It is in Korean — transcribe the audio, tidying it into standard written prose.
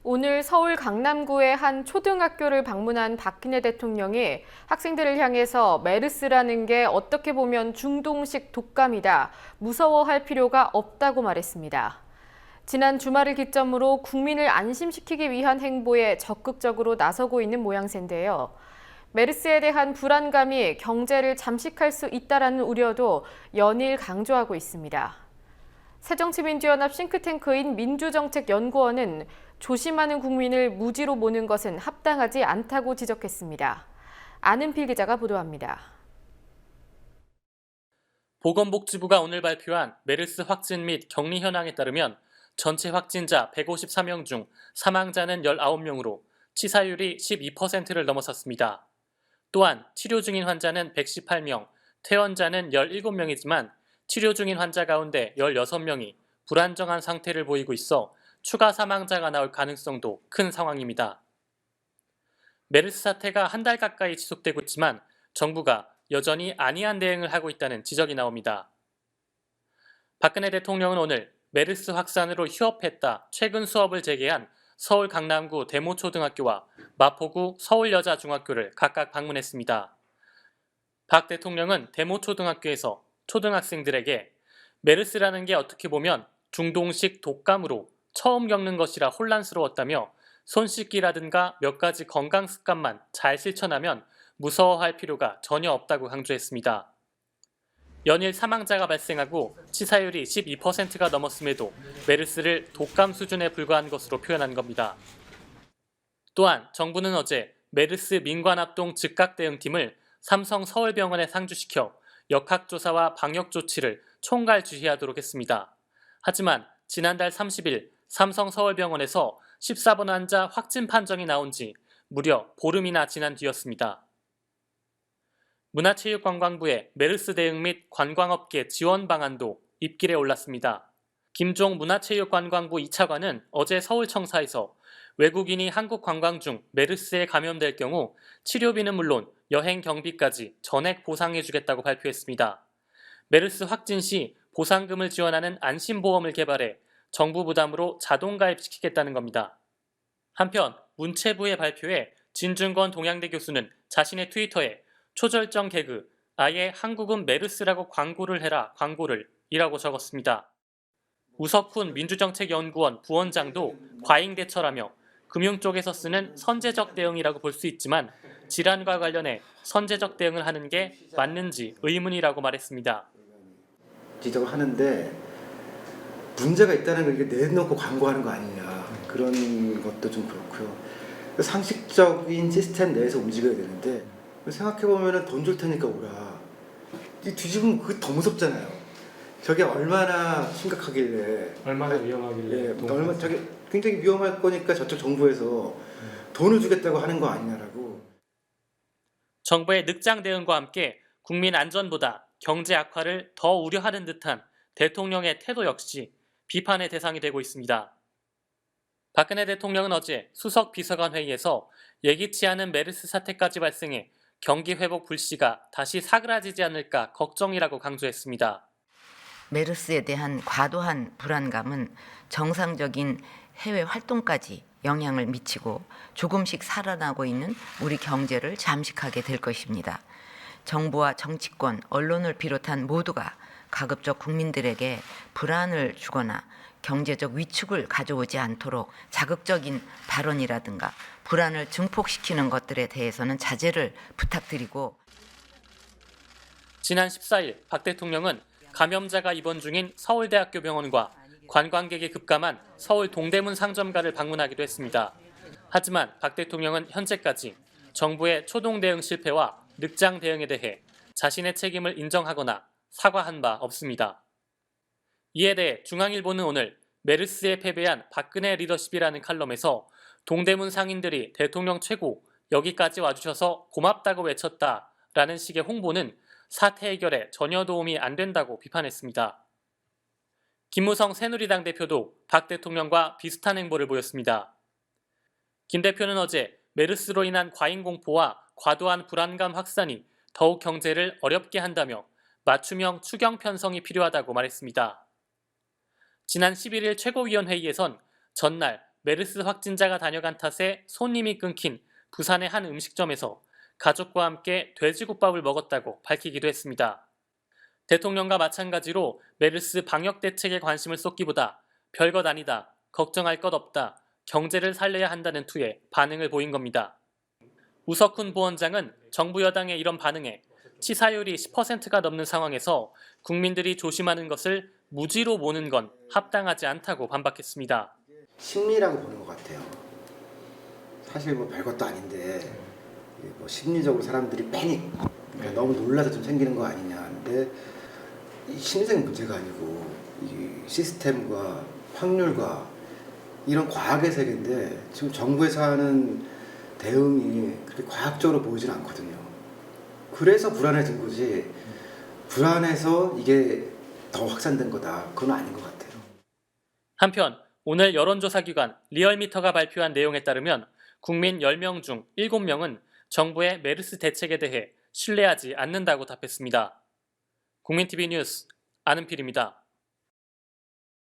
오늘 서울 강남구의 한 초등학교를 방문한 박근혜 대통령이 학생들을 향해서 메르스라는 게 어떻게 보면 중동식 독감이다, 무서워할 필요가 없다고 말했습니다. 지난 주말을 기점으로 국민을 안심시키기 위한 행보에 적극적으로 나서고 있는 모양새인데요. 메르스에 대한 불안감이 경제를 잠식할 수 있다라는 우려도 연일 강조하고 있습니다. 새정치민주연합 싱크탱크인 민주정책연구원은 조심하는 국민을 무지로 모는 것은 합당하지 않다고 지적했습니다. 안은필 기자가 보도합니다. 보건복지부가 오늘 발표한 메르스 확진 및 격리 현황에 따르면 전체 확진자 154명 중 사망자는 19명으로 치사율이 12%를 넘어섰습니다. 또한 치료 중인 환자는 118명, 퇴원자는 17명이지만 치료 중인 환자 가운데 16명이 불안정한 상태를 보이고 있어 추가 사망자가 나올 가능성도 큰 상황입니다. 메르스 사태가 한 달 가까이 지속되고 있지만 정부가 여전히 안이한 대응을 하고 있다는 지적이 나옵니다. 박근혜 대통령은 오늘 메르스 확산으로 휴업했다 최근 수업을 재개한 서울 강남구 대모초등학교와 마포구 서울여자중학교를 각각 방문했습니다. 박 대통령은 대모초등학교에서 초등학생들에게 메르스라는 게 어떻게 보면 중동식 독감으로 처음 겪는 것이라 혼란스러웠다며 손 씻기라든가 몇 가지 건강 습관만 잘 실천하면 무서워할 필요가 전혀 없다고 강조했습니다. 연일 사망자가 발생하고 치사율이 12%가 넘었음에도 메르스를 독감 수준에 불과한 것으로 표현한 겁니다. 또한 정부는 어제 메르스 민관합동 즉각대응팀을 삼성 서울병원에 상주시켜 역학조사와 방역 조치를 총괄 지휘하도록 했습니다. 하지만 지난달 30일 삼성 서울병원에서 14번 환자 확진 판정이 나온 지 무려 보름이나 지난 뒤였습니다. 문화체육관광부의 메르스 대응 및 관광업계 지원 방안도 입길에 올랐습니다. 김종 문화체육관광부 2차관은 어제 서울청사에서 외국인이 한국 관광 중 메르스에 감염될 경우 치료비는 물론 여행 경비까지 전액 보상해주겠다고 발표했습니다. 메르스 확진 시 보상금을 지원하는 안심보험을 개발해 정부 부담으로 자동 가입시키겠다는 겁니다. 한편 문체부의 발표에 진중권 동양대 교수는 자신의 트위터에 초절정 개그, 아예 한국은 메르스라고 광고를 해라 광고를 이라고 적었습니다. 우석훈 민주정책연구원 부원장도 과잉대처라며 금융 쪽에서 쓰는 선제적 대응이라고 볼 수 있지만 질환과 관련해 선제적 대응을 하는 게 맞는지 의문이라고 말했습니다. 지적을 하는데 문제가 있다는 걸 이게 내놓고 광고하는 거 아니냐 그런 것도 좀 그렇고요. 상식적인 시스템 내에서 움직여야 되는데 생각해보면 돈 줄 테니까 오라. 뒤집으면 그게 더 무섭잖아요. 저게 얼마나 심각하길래 얼마나 위험하길래 저게 굉장히 위험할 거니까 저쪽 정부에서 돈을 주겠다고 하는 거 아니냐라고. 정부의 늑장 대응과 함께 국민 안전보다 경제 악화를 더 우려하는 듯한 대통령의 태도 역시 비판의 대상이 되고 있습니다. 박근혜 대통령은 어제 수석 비서관 회의에서 예기치 않은 메르스 사태까지 발생해 경기 회복 불씨가 다시 사그라지지 않을까 걱정이라고 강조했습니다. 메르스에 대한 과도한 불안감은 정상적인 해외 활동까지 영향을 미치고 조금씩 살아나고 있는 우리 경제를 잠식하게 될 것입니다. 정부와 정치권, 언론을 비롯한 모두가 가급적 국민들에게 불안을 주거나 경제적 위축을 가져오지 않도록 자극적인 발언이라든가 불안을 증폭시키는 것들에 대해서는 자제를 부탁드리고, 지난 14일 박 대통령은 감염자가 입원 중인 서울대학교 병원과 관광객이 급감한 서울 동대문 상점가를 방문하기도 했습니다. 하지만 박 대통령은 현재까지 정부의 초동 대응 실패와 늑장 대응에 대해 자신의 책임을 인정하거나 사과한 바 없습니다. 이에 대해 중앙일보는 오늘 메르스에 패배한 박근혜 리더십이라는 칼럼에서 동대문 상인들이 대통령 최고, 여기까지 와주셔서 고맙다고 외쳤다라는 식의 홍보는 사태 해결에 전혀 도움이 안 된다고 비판했습니다. 김무성 새누리당 대표도 박 대통령과 비슷한 행보를 보였습니다. 김 대표는 어제 메르스로 인한 과잉 공포와 과도한 불안감 확산이 더욱 경제를 어렵게 한다며 맞춤형 추경 편성이 필요하다고 말했습니다. 지난 11일 최고위원회의에선 전날 메르스 확진자가 다녀간 탓에 손님이 끊긴 부산의 한 음식점에서 가족과 함께 돼지국밥을 먹었다고 밝히기도 했습니다. 대통령과 마찬가지로 메르스 방역 대책에 관심을 쏟기보다 별것 아니다, 걱정할 것 없다, 경제를 살려야 한다는 투에 반응을 보인 겁니다. 우석훈 부원장은 정부 여당의 이런 반응에 치사율이 10%가 넘는 상황에서 국민들이 조심하는 것을 무지로 보는 건 합당하지 않다고 반박했습니다. 심리라고 보는 것 같아요. 사실 뭐 별것도 아닌데 뭐 심리적으로 사람들이 패닉, 그러니까 너무 놀라서 좀 생기는 거 아니냐. 근데 이 심리적인 문제가 아니고 이 시스템과 확률과 이런 과학의 세계인데 지금 정부에서 하는 대응이 그렇게 과학적으로 보이진 않거든요. 그래서 불안해진 거지. 불안해서 이게 더 확산된 거다. 그건 아닌 것 같아요. 한편 오늘 여론조사기관 리얼미터가 발표한 내용에 따르면 국민 10명 중 7명은 정부의 메르스 대책에 대해 신뢰하지 않는다고 답했습니다. 국민TV 뉴스 안은필입니다.